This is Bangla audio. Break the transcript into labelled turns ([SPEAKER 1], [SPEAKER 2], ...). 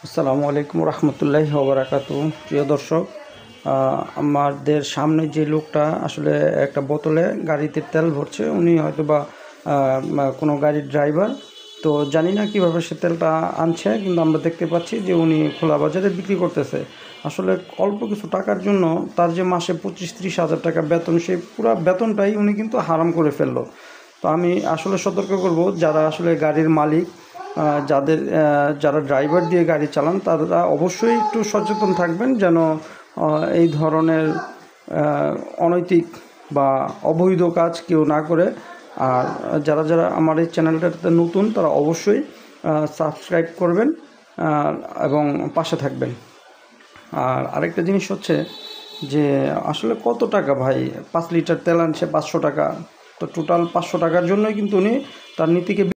[SPEAKER 1] আসসালামু আলাইকুম রহমতুল্লাহি ওয়া বারাকাতুহু। প্রিয় দর্শক, আমাদের সামনে যে লোকটা আসলে একটা বোতলে গাড়িতে তেল ভরছে, উনি হয়তো বা কোনো গাড়ির ড্রাইভার। তো জানি না কীভাবে সে তেলটা আনছে, কিন্তু আমরা দেখতে পাচ্ছি যে উনি খোলা বাজারে বিক্রি করতেছে। আসলে অল্প কিছু টাকার জন্য তার যে মাসে 25-30 হাজার টাকা বেতন, সেই পুরো বেতনটাই উনি কিন্তু হারাম করে ফেললো। তো আমি আসলে সতর্ক করব, যারা আসলে গাড়ির মালিক, যারা ড্রাইভার দিয়ে গাড়ি চালান, তারা অবশ্যই একটু সচেতন থাকবেন যেন এই ধরনের অনৈতিক বা অবৈধ কাজ কেউ না করে। আর যারা যারা আমার এই চ্যানেলটাতে নতুন, তারা অবশ্যই সাবস্ক্রাইব করবেন এবং পাশে থাকবেন। আর আরেকটা জিনিস হচ্ছে যে আসলে কত টাকা ভাই, 5 লিটার তেল আনছে 500 টাকা। তো টোটাল 500 টাকার জন্যই কিন্তু উনি তার নীতিকে